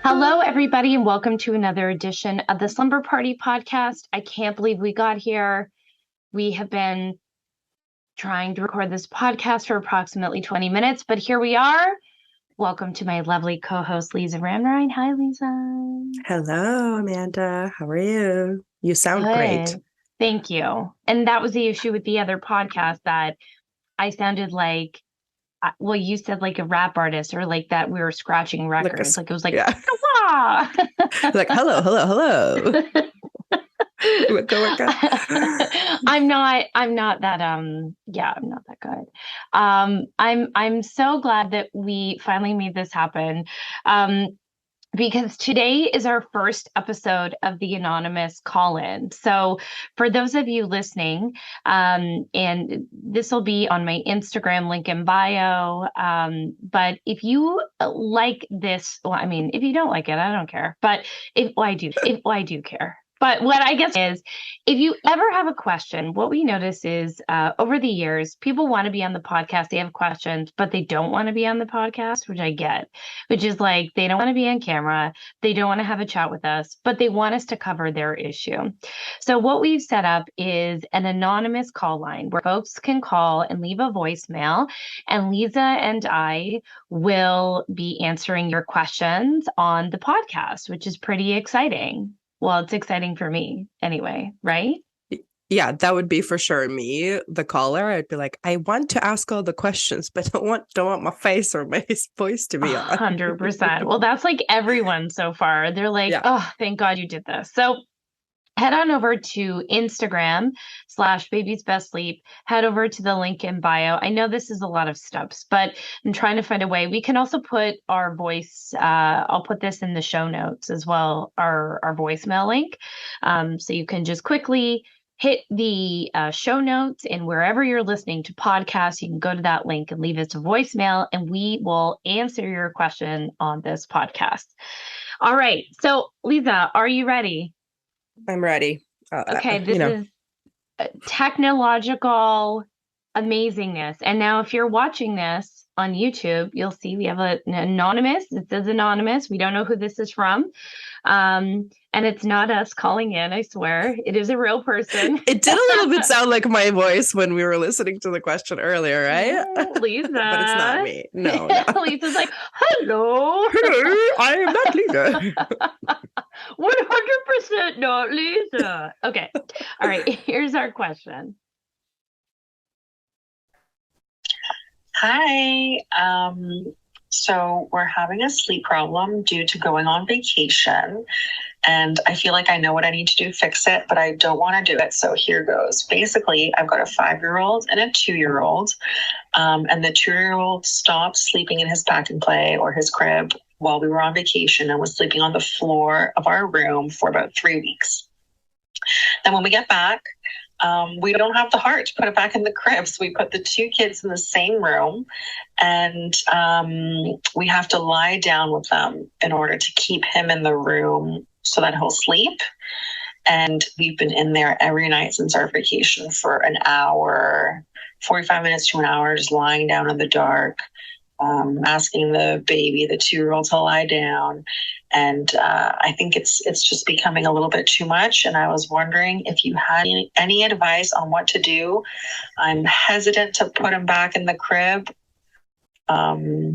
Hello, everybody, and welcome to another edition of the Slumber Party podcast. I can't believe we got here. We have been trying to record this podcast for approximately 20 minutes, but here we are. Welcome to my lovely co-host, Lisa Ramrine. Hi, Lisa. Hello, Amanda. How are you? You sound great. Good. Thank you. And that was the issue with the other podcast that I sounded like, well, you said like a rap artist or like that we were scratching Like a, records. Like it was like, yeah. ah. Like, hello, hello, hello. Wicca, wicca. I'm not that yeah, I'm not that good. I'm so glad that we finally made this happen. Um because today is our first episode of the anonymous call-in. So for those of you listening, and this will be on my Instagram link in bio. But if you like this, well, I mean, if you don't like it, I don't care. But I do care. But what I guess is, if you ever have a question, what we notice is over the years, people want to be on the podcast. They have questions, but they don't want to be on the podcast, which I get, which is like they don't want to be on camera. They don't want to have a chat with us, but they want us to cover their issue. So, what we've set up is an anonymous call line where folks can call and leave a voicemail, and Lisa and I will be answering your questions on the podcast, which is pretty exciting. Well, it's exciting for me anyway, right? Yeah, that would be for sure me, the caller. I'd be like, I want to ask all the questions, but don't want my face or my voice to be on. 100%. Well, that's like everyone so far. They're like, Yeah. oh, thank God you did this. So head on over to Instagram/Baby's Best Sleep. Head over to the link in bio. I know this is a lot of steps, but I'm trying to find a way. We can also put our voice, I'll put this in the show notes as well, our voicemail link. So you can just quickly hit the show notes, and wherever you're listening to podcasts, you can go to that link and leave us a voicemail, and we will answer your question on this podcast. All right. So, Lisa, are you ready? I'm ready. Okay, this is technological amazingness. And now, if you're watching this on YouTube, you'll see we have an anonymous. It says anonymous. We don't know who this is from. And it's not us calling in, I swear. It is a real person. It did a little bit sound like my voice when we were listening to the question earlier, right? Oh, Lisa. But it's not me. No, no. Lisa's like, hello. I am not Lisa. 100% not Lisa. Okay. All right. Here's our question. Hi. So we're having a sleep problem due to going on vacation. And I feel like I know what I need to do to fix it, but I don't want to do it. So here goes. Basically, I've got a 5-year-old and a 2-year-old. And the 2-year-old stopped sleeping in his pack and play or his crib while we were on vacation and was sleeping on the floor of our room for about 3 weeks. Then when we get back, we don't have the heart to put it back in the crib. So we put the 2 kids in the same room, and we have to lie down with them in order to keep him in the room so that he'll sleep. And we've been in there every night since our vacation for an hour, 45 minutes to an hour, just lying down in the dark, asking the baby, the 2-year-old, to lie down. And I think it's just becoming a little bit too much. And I was wondering if you had any advice on what to do. I'm hesitant to put him back in the crib. But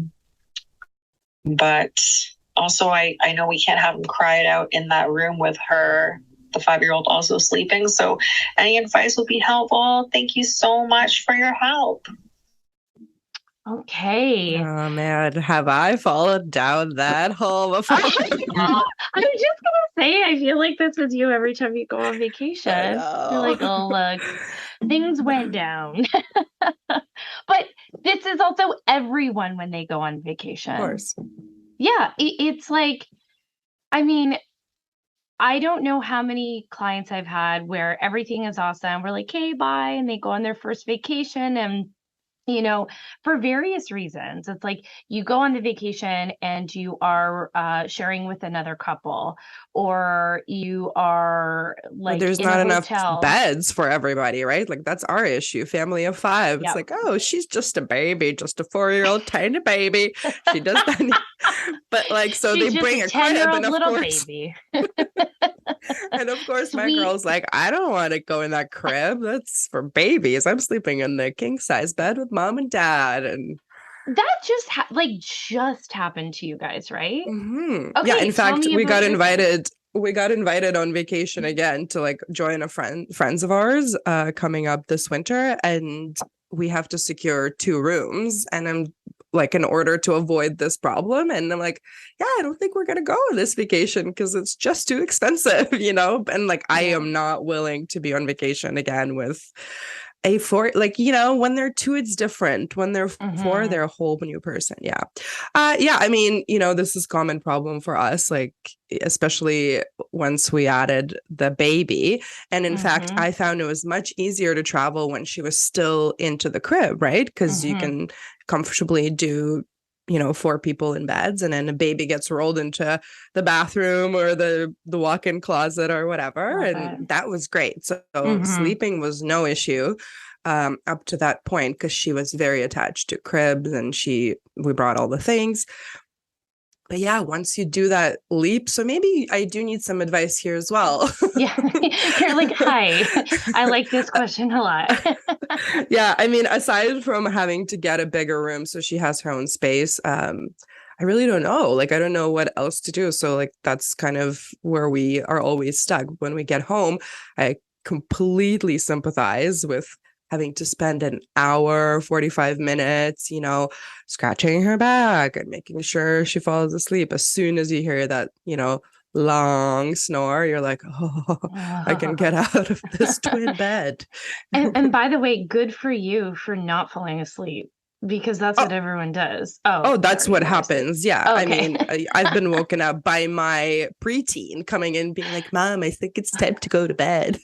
also, I know we can't have him cry it out in that room with her, the 5-year-old, also sleeping. So any advice would be helpful. Thank you so much for your help. Okay. Oh man, have I fallen down that hole before? I was just gonna say, I feel like this is you every time you go on vacation. You're like, oh look, things went down. But this is also everyone when they go on vacation. Of course. Yeah, it's like, I mean, I don't know how many clients I've had where everything is awesome. We're like, hey, bye, and they go on their first vacation, and you know, for various reasons. It's like you go on the vacation and you are sharing with another couple, or you are Or like there's in a not enough hotel. beds for everybody, right? Like that's our issue. Family of five. It's Yep. like, oh, she's just a baby, just a 4-year-old tiny baby. She does that. But like, so they She's just a bring a crib, 10-year-old and of little course, baby. and of course, my Sweet. girl's like, I don't want to go in that crib. That's for babies. I'm sleeping in the king size bed with mom and dad. And That just just happened to you guys, right? yeah, in Okay, tell fact, me we about got your thing. invited. We got invited on vacation again to like join a friends of ours coming up this winter, and we have to secure 2 rooms. And I'm like, in order to avoid this problem, and I'm like, yeah, I don't think we're gonna go on this vacation because it's just too expensive, you know. And like, I Yeah. am not willing to be on vacation again with a four, like, you know, when they're two it's different, when they're four Hmm. they're a whole new person. Yeah. Yeah, I mean, you know, this is common problem for us, like especially once we added the baby. And in fact, Hmm. I found it was much easier to travel when she was still into the crib, right? Because you Hmm. can comfortably do, you know, 4 people in beds, and then a baby gets rolled into the bathroom or the walk-in closet or whatever, Love and it. that was great. So Hmm. sleeping was no issue up to that point, because she was very attached to cribs, and we brought all the things. But yeah, once you do that leap, so maybe I do need some advice here as well. Yeah. You're like, hi, I like this question a lot. Yeah, I mean, aside from having to get a bigger room so she has her own space, I really don't know. Like, I don't know what else to do. So, like, that's kind of where we are always stuck. When we get home, I completely sympathize with having to spend an hour, 45 minutes, you know, scratching her back and making sure she falls asleep. As soon as you hear that, you know, long snore, you're like, oh, I can get out of this twin bed. And by the way, good for you for not falling asleep, because that's Oh, what everyone does. Oh, oh, that's sorry, what you were asleep. happens. Yeah. I Okay. mean, I've been woken up by my preteen coming in being like, Mom, I think it's time to go to bed.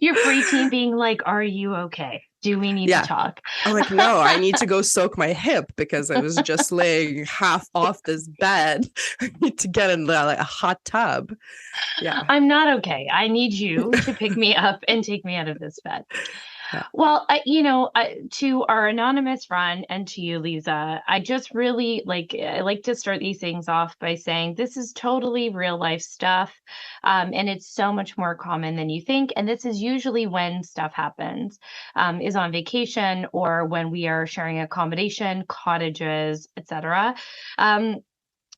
Your preteen being like, are you okay? Do we need to Yeah. talk? I'm like, no, I need to go soak my hip because I was just laying half off this bed. I need to get in like a hot tub. Yeah. I'm not okay. I need you to pick me up and take me out of this bed. Yeah. Well, to our anonymous friend and to you, Lisa, I just really I like to start these things off by saying this is totally real life stuff. And it's so much more common than you think. And this is usually when stuff happens, is on vacation or when we are sharing accommodation, cottages, etc. Um,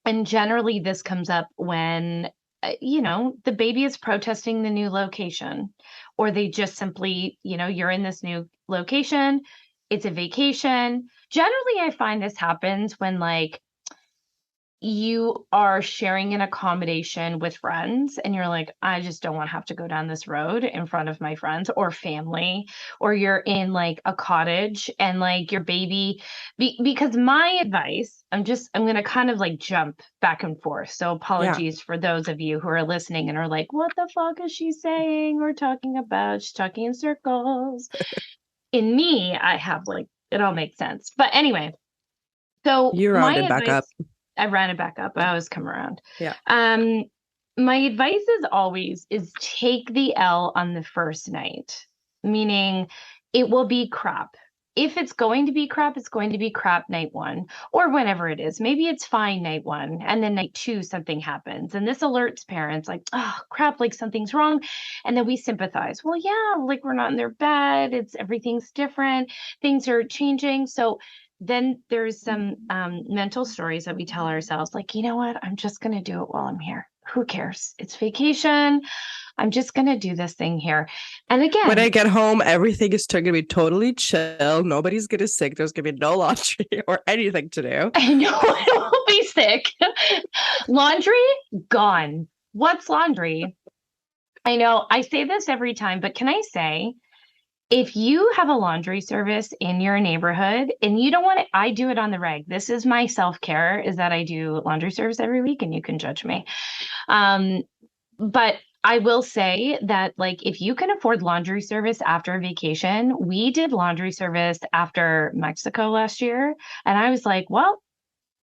and generally, this comes up when, the baby is protesting the new location, or they just simply, you're in this new location, it's a vacation. Generally, I find this happens when, like, you are sharing an accommodation with friends and you're like, I just don't want to have to go down this road in front of my friends or family, or you're in like a cottage and like your baby, because my advice, I'm going to kind of like jump back and forth. So Yeah. apologies for those of you who are listening and are like, what the fuck is she saying or talking about? She's talking in circles. In me, I have like, it all makes sense. But anyway, so You my rounded back up. advice, I ran it back up. I always come around. Yeah. My advice is always is take the L on the first night, meaning it will be crap. If it's going to be crap, it's going to be crap night one or whenever it is. Maybe it's fine night one, and then night two, something happens. And this alerts parents like, oh, crap, like something's wrong. And then we sympathize. Well, yeah, like we're not in their bed. Everything's different. Things are changing. So then there's some mental stories that we tell ourselves, like, you know what? I'm just going to do it while I'm here. Who cares? It's vacation. I'm just going to do this thing here. And When I again, get home, everything is going to be totally chill. Nobody's going to sick. There's going to be no laundry or anything to do. I know I will be sick. Laundry gone. What's laundry? I know I say this every time, but can I say, if you have a laundry service in your neighborhood and you don't want it, I do it on the reg. This is my self-care, is that I do laundry service every week, and you can judge me. But I will say that, like, if you can afford laundry service after a vacation, we did laundry service after Mexico last year. And I was like, well,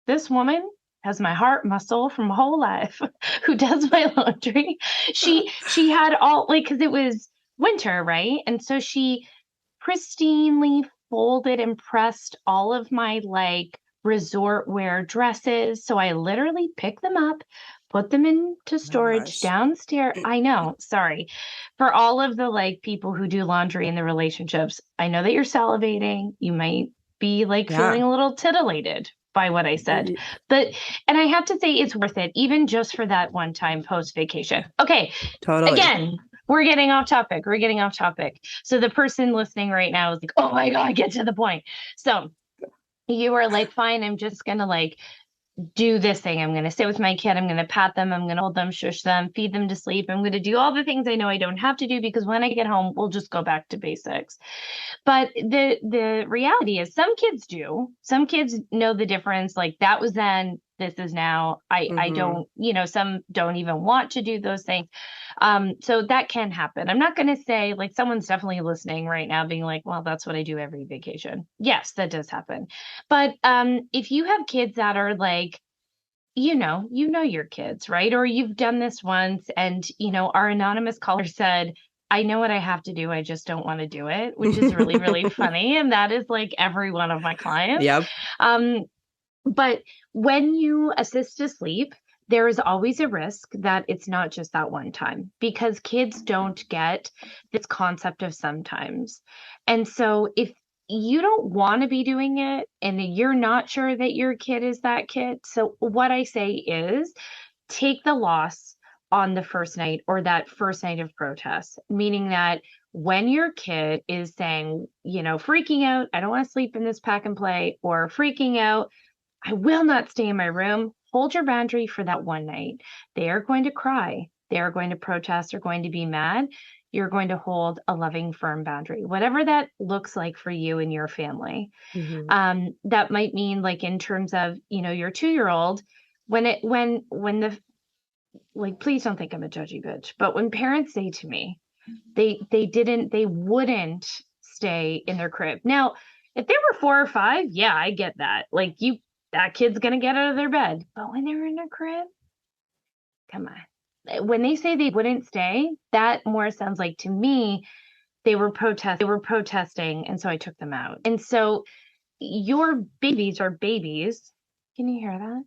this woman has my heart, my soul from my whole life who does my laundry. She had all, like, because it was winter, right? And so she pristinely folded and pressed all of my like resort wear dresses. So I literally picked them up, put them into Oh my storage gosh. downstairs. I know, sorry. For all of the like people who do laundry in the relationships, I know that you're salivating. You might be like Yeah. feeling a little titillated by what I said. Y- But, and I have to say it's worth it, even just for that one time post vacation. Okay. Totally. Again, we're getting off topic. We're getting off topic. So the person listening right now is like, oh my God, get to the point. So you were like, fine, I'm just going to like do this thing. I'm going to sit with my kid. I'm going to pat them. I'm going to hold them, shush them, feed them to sleep. I'm going to do all the things I know I don't have to do because when I get home, we'll just go back to basics. But the reality is some kids do. Some kids know the difference. Like that was then, this is now. I don't, you know, some don't even want to do those things. So that can happen. I'm not going to say like someone's definitely listening right now being like, well, that's what I do every vacation. Yes, that does happen. But if you have kids that are like, you know your kids, right? Or you've done this once and, you know, our anonymous caller said, I know what I have to do. I just don't want to do it, which is really, really funny. And that is like every one of my clients. Yep. Um, but when you assist to sleep, there is always a risk that it's not just that one time because kids don't get this concept of sometimes. And so if you don't want to be doing it and you're not sure that your kid is that kid, so what I say is take the loss on the first night or that first night of protest, meaning that when your kid is saying, you know, freaking out, I don't want to sleep in this pack and play, or freaking out, I will not stay in my room. Hold your boundary for that one night. They are going to cry. They are going to protest. They're going to be mad. You're going to hold a loving, firm boundary, whatever that looks like for you and your family. That might mean like in terms of, you know, your 2-year-old, when the, like, please don't think I'm a judgy bitch, but when parents say to me, they wouldn't stay in their crib. Now, if they were 4 or 5, yeah, I get that. Like that kid's gonna get out of their bed. But when they're in their crib, come on. When they say they wouldn't stay, that more sounds like to me they were protesting, and so I took them out. And so your babies are babies. Can you hear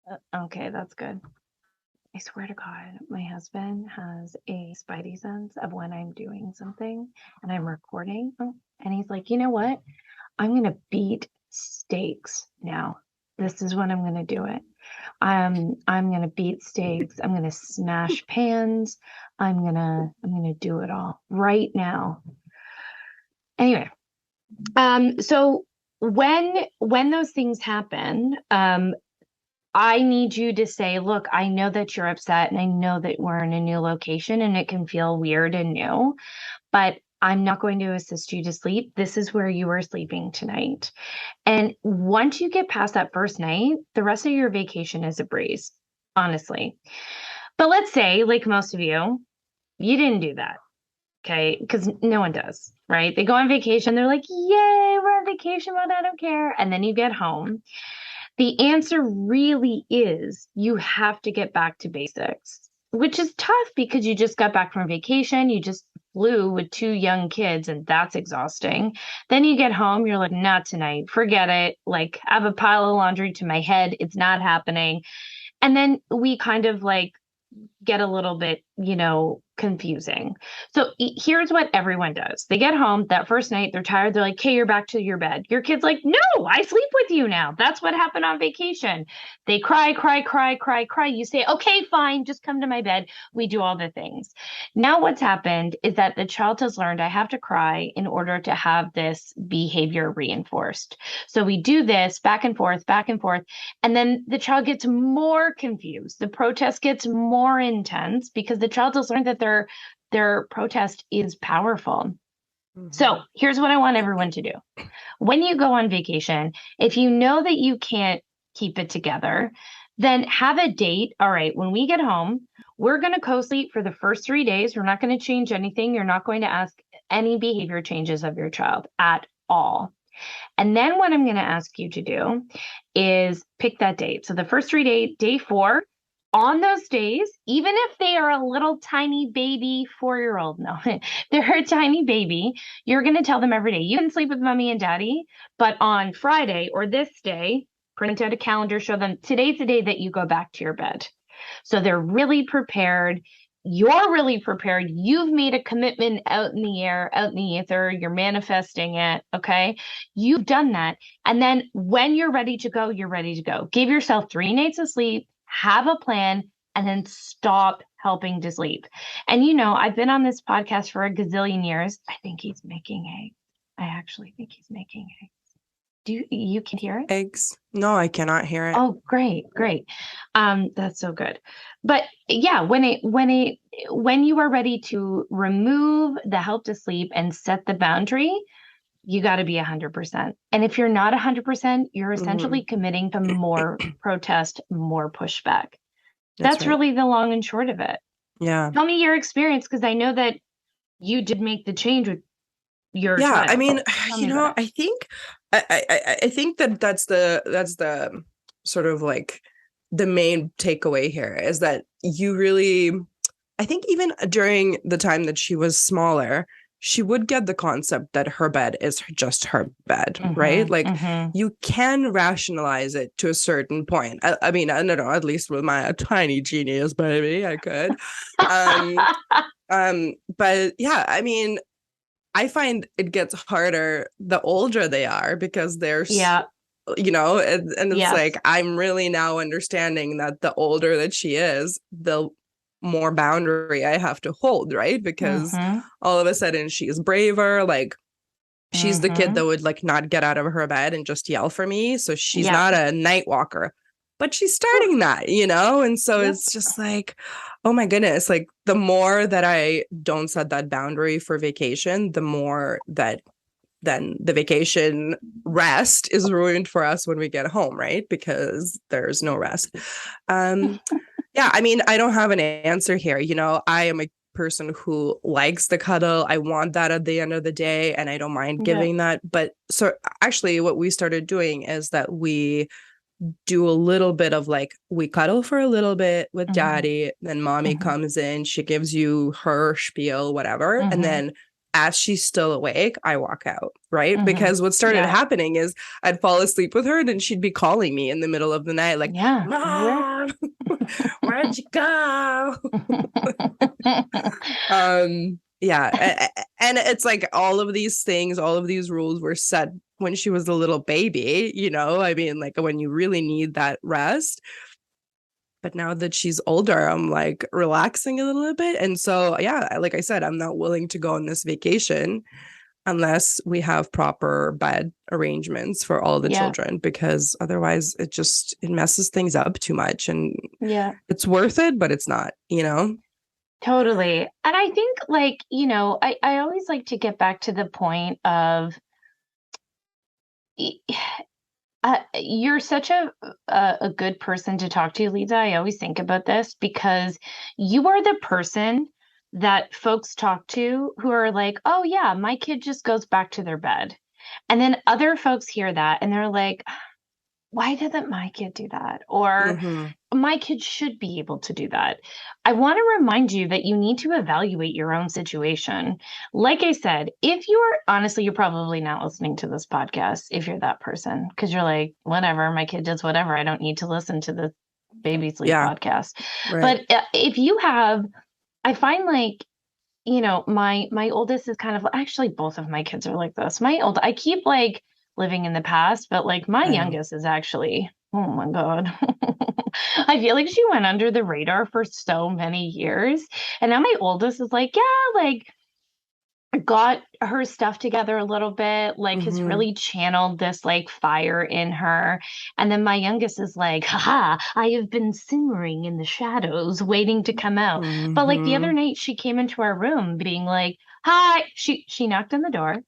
that? Okay, that's good. I swear to God, my husband has a spidey sense of when I'm doing something and I'm recording. And he's like, you know what? I'm going to beat steaks now. This is when I'm going to do it. I'm going to beat steaks. I'm going to smash pans. I'm going to do it all right now. Anyway, so when those things happen, I need you to say, look, I know that you're upset and I know that we're in a new location and it can feel weird and new, but I'm not going to assist you to sleep. This is where you are sleeping tonight. And once you get past that first night, the rest of your vacation is a breeze, honestly. But let's say, like most of you didn't do that. Okay. Because no one does, right? They go on vacation. They're like, yay, we're on vacation mode. I don't care. And then you get home. The answer really is you have to get back to basics, which is tough because you just got back from vacation. You just flew with 2 young kids and that's exhausting. Then you get home, you're like, not tonight, forget it. Like, I have a pile of laundry to my head. It's not happening. And then we kind of like get a little bit, you know, confusing. So here's what everyone does. They get home that first night, they're tired. They're like, okay, you're back to your bed. Your kid's like, no, I sleep with you now. That's what happened on vacation. They cry, cry, cry, cry, cry. You say, okay, fine, just come to my bed. We do all the things. Now what's happened is that the child has learned I have to cry in order to have this behavior reinforced. So we do this back and forth, back and forth. And then the child gets more confused. The protest gets more intense because the child has learned that their protest is powerful. So here's what I want everyone to do. When you go on vacation, if you know that you can't keep it together, then have a date. All right, when we get home, we're going to co-sleep for the first 3 days. We're not going to change anything. You're not going to ask any behavior changes of your child at all. And then what I'm going to ask you to do is pick that date. So the first 3 days, day 4, on those days, even if they are a little tiny baby 4-year-old, no, they're a tiny baby, you're going to tell them every day, you can sleep with mommy and daddy, but on Friday or this day, print out a calendar, show them today's the day that you go back to your bed. So they're really prepared. You're really prepared. You've made a commitment out in the air, out in the ether. You're manifesting it. Okay. You've done that. And then when you're ready to go, you're ready to go. Give yourself 3 nights of sleep, have a plan, and then stop helping to sleep. And, I've been on this podcast for a gazillion years. I think he's making eggs. I actually think he's making eggs. You can hear it? Eggs? No, I cannot hear it. Oh, great. That's so good. But yeah, when you are ready to remove the help to sleep and set the boundary, you got to be 100%. And if you're not 100%, you're essentially committing to more protest, more pushback. That's right. really the long and short of it. Yeah. Tell me your experience, because I know that you did make the change with your Yeah, child. I mean, Tell me about it. I think I think that's the sort of like the main takeaway here is that you really, I think even during the time that she was smaller, she would get the concept that her bed is just her bed, right? Like you can rationalize it to a certain point. I mean, I don't know, at least with my tiny genius baby, I could. But yeah, I mean, I find it gets harder the older they are because they're, Yeah. And it's Yes. like, I'm really now understanding that the older that she is, the more boundary I have to hold, right? Because all of a sudden she's braver, like she's the kid that would like not get out of her bed and just yell for me. So she's not a night walker, but she's starting that, And so it's just like, oh my goodness, like the more that I don't set that boundary for vacation, the more that then the vacation rest is ruined for us when we get home, right? Because there's no rest. Yeah, I mean, I don't have an answer here. I am a person who likes the cuddle. I want that at the end of the day, and I don't mind giving that. But so actually what we started doing is that we do a little bit of like, we cuddle for a little bit with daddy, then mommy comes in, she gives you her spiel, whatever, and then as she's still awake, I walk out, right? Because what started happening is I'd fall asleep with her and then she'd be calling me in the middle of the night, like, Mom, where'd you go? Yeah. And it's like all of these things, all of these rules were set when she was a little baby, I mean, like when you really need that rest. But now that she's older, I'm like relaxing a little bit. And so, yeah, like I said, I'm not willing to go on this vacation unless we have proper bed arrangements for all the children, because otherwise it messes things up too much. And it's worth it, but it's not, Totally. And I think like, I always like to get back to the point of you're such a good person to talk to, Lisa. I always think about this because you are the person that folks talk to who are like, oh yeah, my kid just goes back to their bed. And then other folks hear that and they're like, why doesn't my kid do that? Or my kid should be able to do that. I want to remind you that you need to evaluate your own situation. Like I said, if you're probably not listening to this podcast if you're that person, because you're like, whatever, my kid does whatever. I don't need to listen to the baby sleep podcast. Right. But if you have, I find like, my oldest is kind of, actually both of my kids are like this. I keep like living in the past, but like my youngest is actually, oh my God. I feel like she went under the radar for so many years. And now my oldest is like, yeah, like got her stuff together a little bit, like has really channeled this like fire in her. And then my youngest is like, haha, I have been simmering in the shadows waiting to come out. But like the other night she came into our room being like, hi, she knocked on the door.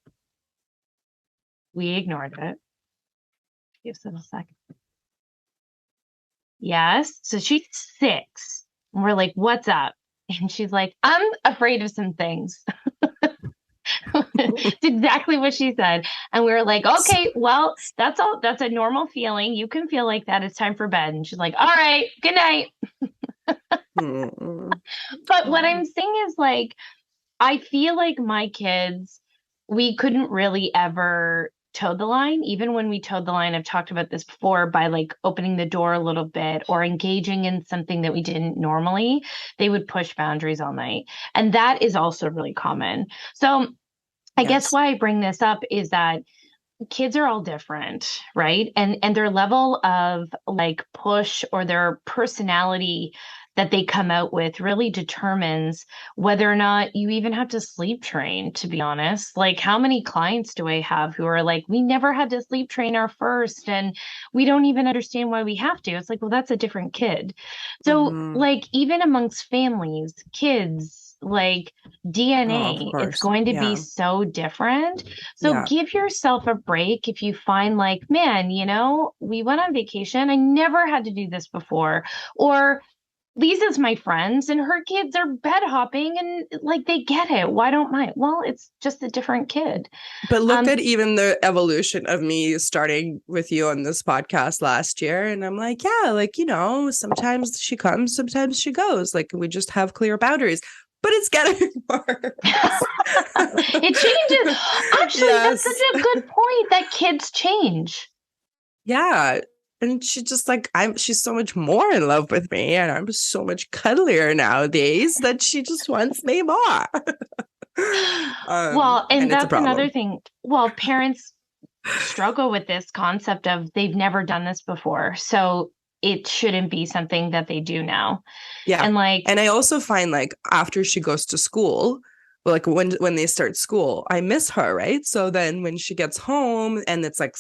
We ignored it. Give us a second. Yes. So she's 6. And we're like, what's up? And she's like, I'm afraid of some things. It's exactly what she said. And we were like, okay, well, that's all. That's a normal feeling. You can feel like that. It's time for bed. And she's like, all right, good night. But what I'm saying is, like, I feel like my kids, we couldn't really ever toe the line. Even when we towed the line, I've talked about this before, by like opening the door a little bit or engaging in something that we didn't normally, they would push boundaries all night. And that is also really common. So I guess Yes. why I bring this up is that kids are all different, right? And their level of like push or their personality that they come out with really determines whether or not you even have to sleep train, to be honest. Like, how many clients do I have who are like, we never had to sleep train our first and we don't even understand why we have to? It's like, well, that's a different kid. So Mhm. like, even amongst families, kids, like Oh, of DNA, it's course. going to be Yeah. so different. So Yeah. give yourself a break if you find like, man, we went on vacation. I never had to do this before. Or Lisa's my friends and her kids are bed hopping and like they get it. Why don't mine? Well, it's just a different kid. But look Um, at even the evolution of me starting with you on this podcast last year. And I'm like, yeah, like, sometimes she comes, sometimes she goes. Like, we just have clear boundaries. But it's getting worse. it changes. Actually, that's such Yes. a good point that kids change. Yeah. And she just like, she's so much more in love with me. And I'm so much cuddlier nowadays that she just wants me more. Well, and And it's a that's another problem. thing. Well, parents struggle with this concept of they've never done this before. So it shouldn't be something that they do now. Yeah. And like, And I also find like after she goes to school, like when they start school, I miss her, right? So then when she gets home and it's like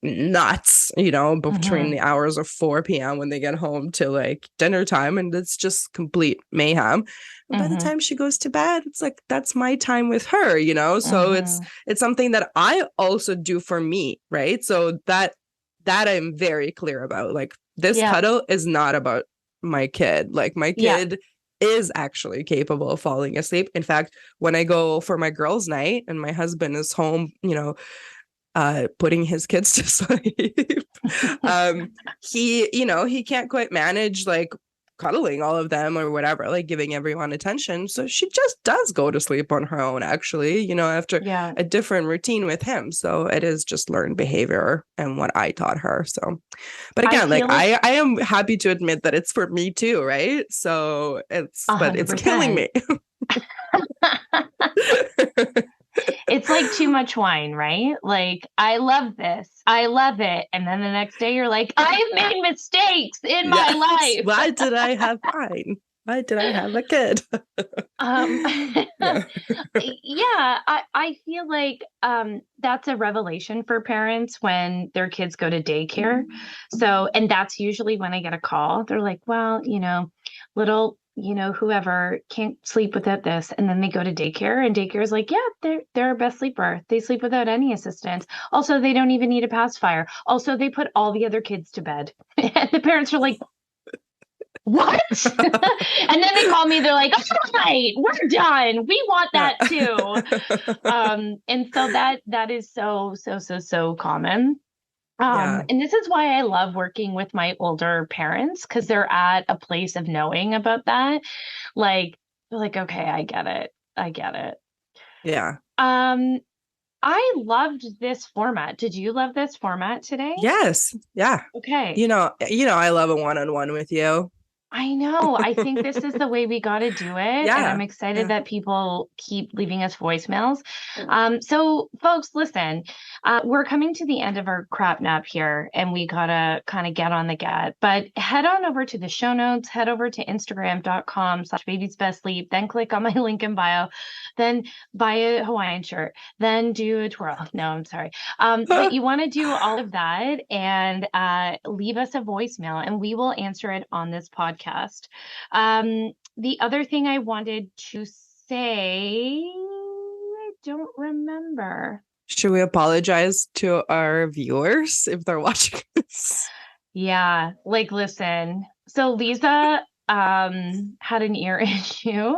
nuts, between mhm, the hours of 4 p.m. when they get home to like dinner time, and it's just complete mayhem. And by the mhm, time she goes to bed, it's like that's my time with her. So it's mhm. it's something that I also do for me, right? So that I'm very clear about. Like this Yeah, cuddle is not about my kid. Like my yeah. kid is actually capable of falling asleep. In fact, when I go for my girls' night and my husband is home, putting his kids to sleep, um, he can't quite manage like cuddling all of them or whatever, like giving everyone attention. So she just does go to sleep on her own, actually, after Yeah. a different routine with him. So it is just learned behavior and what I taught her. So, but I again, like feel it I am happy to admit that it's for me too, right? So but it's killing 100%. me. It's like too much wine, right? Like, I love this. I love it. And then the next day you're like, I've made mistakes in my Yes. life. Why did I have wine? Why did I have a kid? Um, Yeah. yeah, I feel like that's a revelation for parents when their kids go to daycare. So, and that's usually when I get a call. They're like, well, little, whoever can't sleep without this. And then they go to daycare and daycare is like, yeah, they're our best sleeper. They sleep without any assistance. Also, they don't even need a pacifier. Also, they put all the other kids to bed. And the parents are like, what? And then they call me, they're like, all right, we're done. We want Yeah. that too. And so that is so common. Yeah. And this is why I love working with my older parents because they're at a place of knowing about that. Like, they're like, okay, I get it. I get it. Yeah. Um, I loved this format. Did you love this format today? Yes. Yeah. Okay. I love a one-on-one with you. I know. I think this is the way we got to do it. And I'm Yeah. excited Yeah. that people keep leaving us voicemails. So, folks, listen, we're coming to the end of our crap nap here, and we got to kind of get on the get. But head on over to the show notes, head over to Instagram.com/babiesbestsleep, then click on my link in bio, then buy a Hawaiian shirt, then do a twirl. No, I'm sorry. But you want to do all of that and leave us a voicemail, and we will answer it on this podcast. The other thing I wanted to say, I don't remember. Should we apologize to our viewers if they're watching this? Yeah, like listen. So Lisa had an ear issue,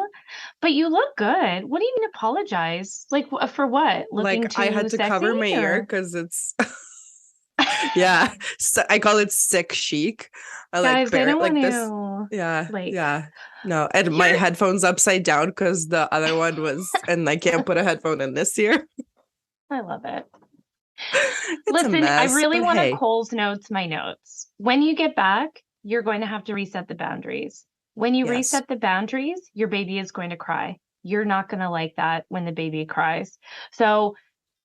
but you look good. What do you mean apologize? Like for what? Looking Like I had too to cover sexy my ear or? because it's yeah. So I call it sick chic. I like Guys, I don't want like this. to Yeah, like yeah. No, and my you're headphones upside down because the other one was, and I can't put a headphone in this ear. I love it. It's a Listen, I mess, really but want to hey, Coles notes my notes. When you get back, you're going to have to reset the boundaries. When you yes. reset the boundaries, your baby is going to cry. You're not going to like that when the baby cries. So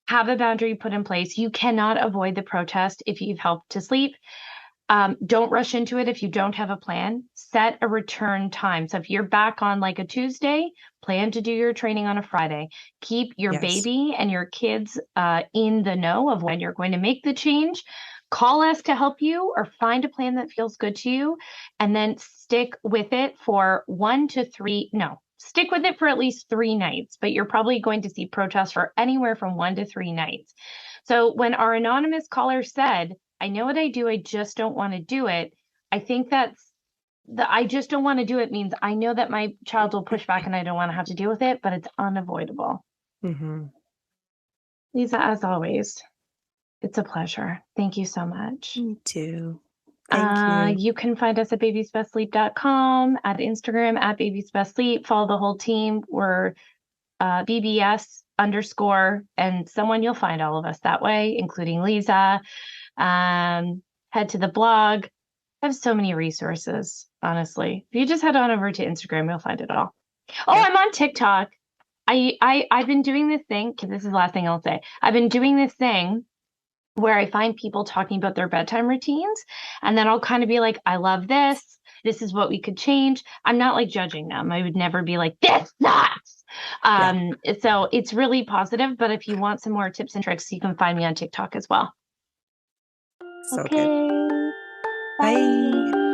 have a boundary put in place. You cannot avoid the protest if you've helped to sleep. Don't rush into it if you don't have a plan. Set a return time. So if you're back on like a Tuesday, plan to do your training on a Friday. Keep your Yes. baby and your kids in the know of when you're going to make the change. Call us to help you or find a plan that feels good to you and then stick with it for 1 to 3. No, stick with it for at least 3 nights, but you're probably going to see protests for anywhere from 1 to 3 nights. So when our anonymous caller said, I know what I do, I just don't want to do it, I think that's the I just don't want to do it means I know that my child will push back and I don't want to have to deal with it, but it's unavoidable. Mm-hmm. Lisa, as always, it's a pleasure. Thank you so much. Me too. Thank you. You can find us at babiesbestsleep.com, at Instagram at babiesbestsleep. Follow the whole team. We're BBS _, and someone you'll find all of us that way, including Lisa. Head to the blog. I have so many resources, honestly. If you just head on over to Instagram, you'll find it all. Oh, Yep. I'm on TikTok. I've been doing this thing. This is the last thing I'll say. I've been doing this thing where I find people talking about their bedtime routines, and then I'll kind of be like, I love this. This is what we could change. I'm not like judging them. I would never be like, this sucks. Yeah. So it's really positive. But if you want some more tips and tricks, you can find me on TikTok as well. So Okay. good. Bye. Bye.